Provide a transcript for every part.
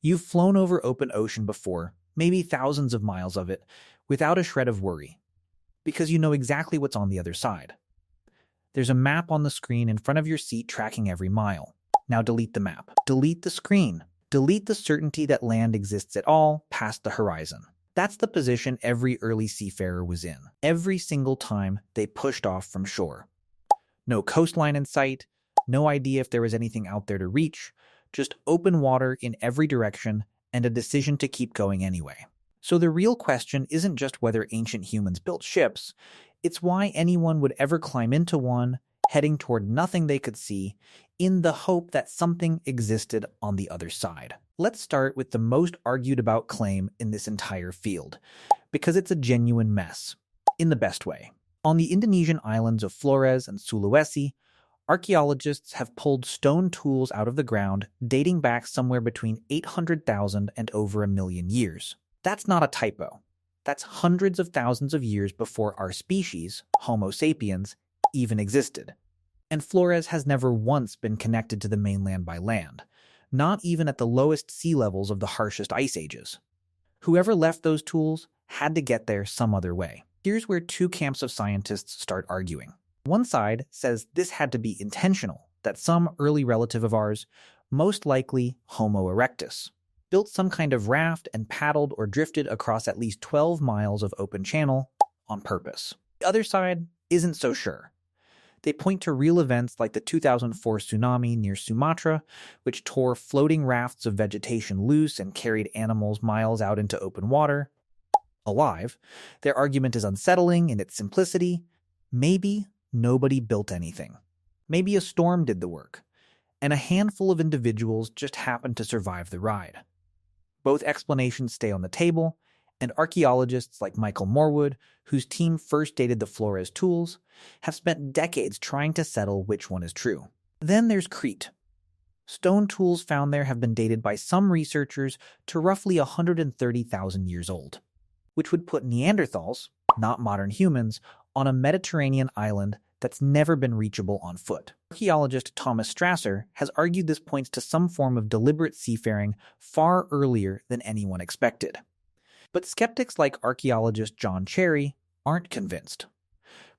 You've flown over open ocean before, maybe thousands of miles of it, without a shred of worry, because you know exactly what's on the other side. There's a map on the screen in front of your seat tracking every mile. Now delete the map. Delete the screen. Delete the certainty that land exists at all past the horizon. That's the position every early seafarer was in, every single time they pushed off from shore. No coastline in sight, no idea if there was anything out there to reach, just open water in every direction and a decision to keep going anyway. So the real question isn't just whether ancient humans built ships, it's why anyone would ever climb into one, heading toward nothing they could see, in the hope that something existed on the other side. Let's start with the most argued about claim in this entire field, because it's a genuine mess, in the best way. On the Indonesian islands of Flores and Sulawesi, archaeologists have pulled stone tools out of the ground dating back somewhere between 800,000 and over 1,000,000 years. That's not a typo. That's hundreds of thousands of years before our species, Homo sapiens, even existed. And Flores has never once been connected to the mainland by land, not even at the lowest sea levels of the harshest ice ages. Whoever left those tools had to get there some other way. Here's where two camps of scientists start arguing. One side says this had to be intentional, that some early relative of ours, most likely Homo erectus, built some kind of raft and paddled or drifted across at least 12 miles of open channel on purpose. The other side isn't so sure. They point to real events like the 2004 tsunami near Sumatra, which tore floating rafts of vegetation loose and carried animals miles out into open water. Alive, their argument is unsettling in its simplicity. Maybe nobody built anything. Maybe a storm did the work, and a handful of individuals just happened to survive the ride. Both explanations stay on the table, and archaeologists like Michael Morwood, whose team first dated the Flores tools, have spent decades trying to settle which one is true. Then there's Crete. Stone tools found there have been dated by some researchers to roughly 130,000 years old, which would put Neanderthals, not modern humans, on a Mediterranean island that's never been reachable on foot. Archaeologist Thomas Strasser has argued this points to some form of deliberate seafaring far earlier than anyone expected. But skeptics like archaeologist John Cherry aren't convinced,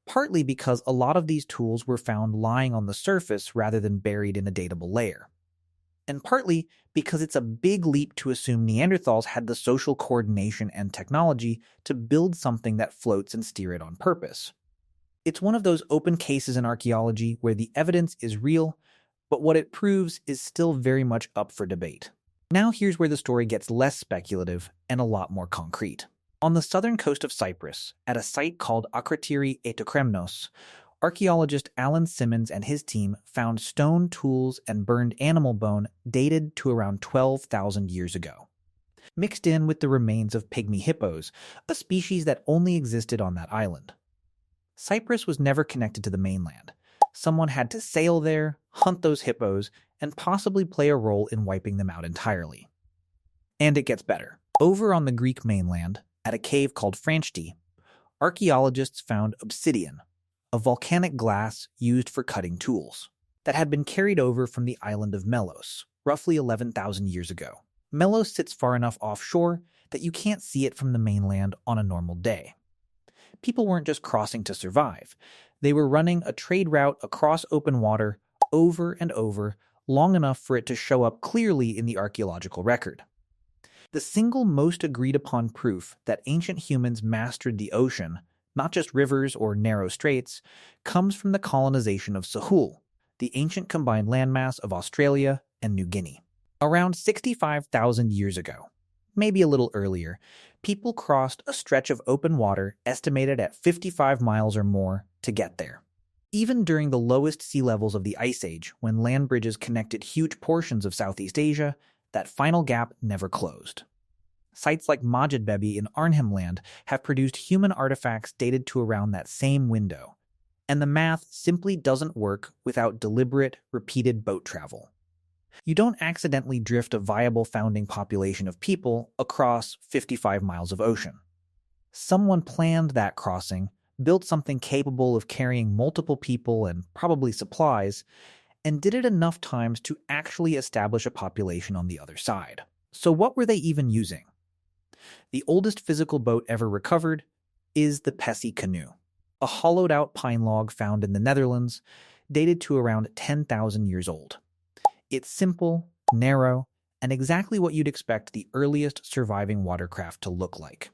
partly because a lot of these tools were found lying on the surface rather than buried in a datable layer, and partly because it's a big leap to assume Neanderthals had the social coordination and technology to build something that floats and steer it on purpose. It's one of those open cases in archaeology where the evidence is real, but what it proves is still very much up for debate. Now here's where the story gets less speculative and a lot more concrete. On the southern coast of Cyprus, at a site called Akrotiri Aetokremnos, archaeologist Alan Simmons and his team found stone tools and burned animal bone dated to around 12,000 years ago, mixed in with the remains of pygmy hippos, a species that only existed on that island. Cyprus was never connected to the mainland. Someone had to sail there, hunt those hippos, and possibly play a role in wiping them out entirely. And it gets better. Over on the Greek mainland, at a cave called Franchti, archaeologists found obsidian, a volcanic glass used for cutting tools, that had been carried over from the island of Melos, roughly 11,000 years ago. Melos sits far enough offshore that you can't see it from the mainland on a normal day. People weren't just crossing to survive. They were running a trade route across open water over and over, long enough for it to show up clearly in the archaeological record. The single most agreed upon proof that ancient humans mastered the ocean, not just rivers or narrow straits, comes from the colonization of Sahul, the ancient combined landmass of Australia and New Guinea. Around 65,000 years ago, maybe a little earlier, people crossed a stretch of open water estimated at 55 miles or more to get there. Even during the lowest sea levels of the Ice Age, when land bridges connected huge portions of Southeast Asia, that final gap never closed. Sites like Majid Bebi in Arnhem Land have produced human artifacts dated to around that same window, and the math simply doesn't work without deliberate, repeated boat travel. You don't accidentally drift a viable founding population of people across 55 miles of ocean. Someone planned that crossing, built something capable of carrying multiple people and probably supplies, and did it enough times to actually establish a population on the other side. So what were they even using? The oldest physical boat ever recovered is the Pesse canoe, a hollowed-out pine log found in the Netherlands, dated to around 10,000 years old. It's simple, narrow, and exactly what you'd expect the earliest surviving watercraft to look like.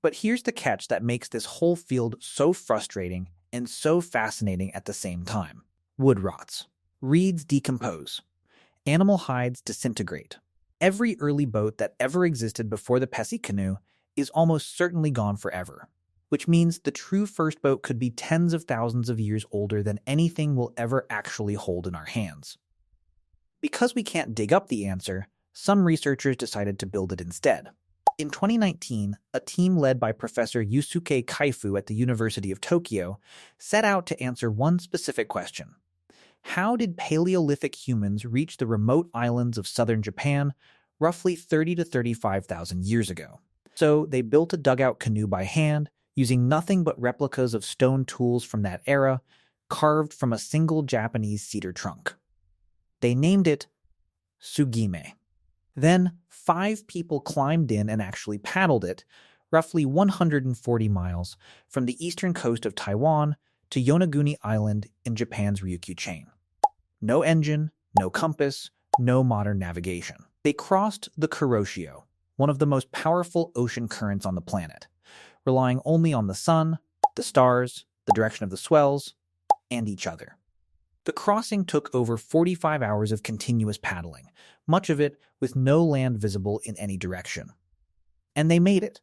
But here's the catch that makes this whole field so frustrating and so fascinating at the same time. Wood rots. Reeds decompose. Animal hides disintegrate. Every early boat that ever existed before the Pesse canoe is almost certainly gone forever, which means the true first boat could be tens of thousands of years older than anything we'll ever actually hold in our hands. Because we can't dig up the answer, some researchers decided to build it instead. In 2019, a team led by Professor Yusuke Kaifu at the University of Tokyo set out to answer one specific question. How did Paleolithic humans reach the remote islands of southern Japan roughly 30 to 35,000 years ago? So they built a dugout canoe by hand, using nothing but replicas of stone tools from that era, carved from a single Japanese cedar trunk. They named it Sugime. Then 5 people climbed in and actually paddled it, roughly 140 miles from the eastern coast of Taiwan to Yonaguni Island in Japan's Ryukyu chain. No engine, no compass, no modern navigation. They crossed the Kuroshio, one of the most powerful ocean currents on the planet, relying only on the sun, the stars, the direction of the swells, and each other. The crossing took over 45 hours of continuous paddling, much of it with no land visible in any direction. And they made it.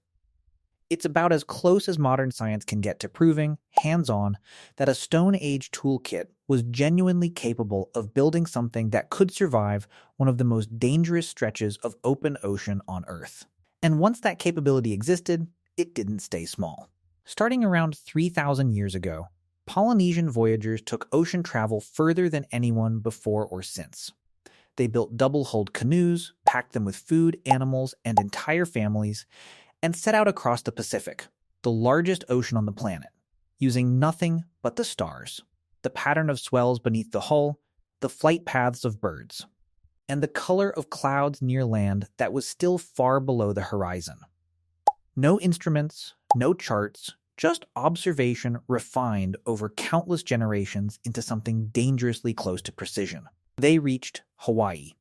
It's about as close as modern science can get to proving, hands-on, that a Stone Age toolkit was genuinely capable of building something that could survive one of the most dangerous stretches of open ocean on Earth. And once that capability existed, it didn't stay small. Starting around 3,000 years ago, Polynesian voyagers took ocean travel further than anyone before or since. They built double-hulled canoes, packed them with food, animals, and entire families, and set out across the Pacific, the largest ocean on the planet, using nothing but the stars, the pattern of swells beneath the hull, the flight paths of birds, and the color of clouds near land that was still far below the horizon. No instruments, no charts, just observation refined over countless generations into something dangerously close to precision. They reached Hawaii.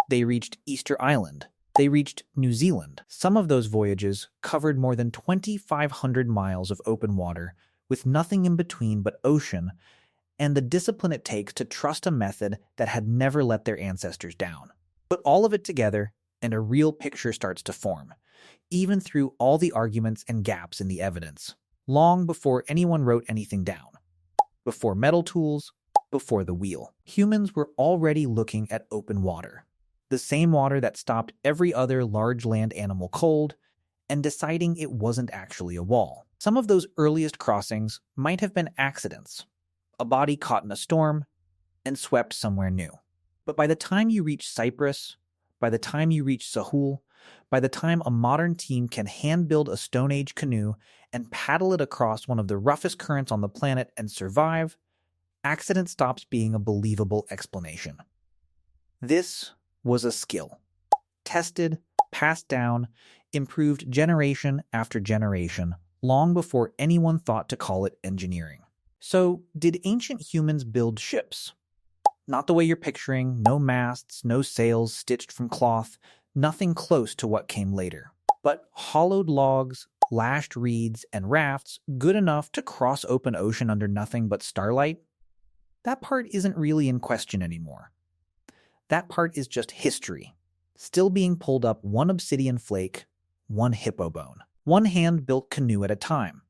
They reached Easter Island. They reached New Zealand. Some of those voyages covered more than 2,500 miles of open water, with nothing in between but ocean, and the discipline it takes to trust a method that had never let their ancestors down. Put all of it together, and a real picture starts to form, even through all the arguments and gaps in the evidence, long before anyone wrote anything down. Before metal tools, before the wheel. Humans were already looking at open water, the same water that stopped every other large land animal cold, and deciding it wasn't actually a wall. Some of those earliest crossings might have been accidents, a body caught in a storm and swept somewhere new. But by the time you reach Cyprus, by the time you reach Sahul, by the time a modern team can hand-build a Stone Age canoe and paddle it across one of the roughest currents on the planet and survive, accident stops being a believable explanation. This was a skill. Tested, passed down, improved generation after generation, long before anyone thought to call it engineering. So, did ancient humans build ships? Not the way you're picturing, no masts, no sails stitched from cloth, nothing close to what came later. But hollowed logs, lashed reeds, and rafts good enough to cross open ocean under nothing but starlight? That part isn't really in question anymore. That part is just history, still being pulled up one obsidian flake, one hippo bone, one hand-built canoe at a time.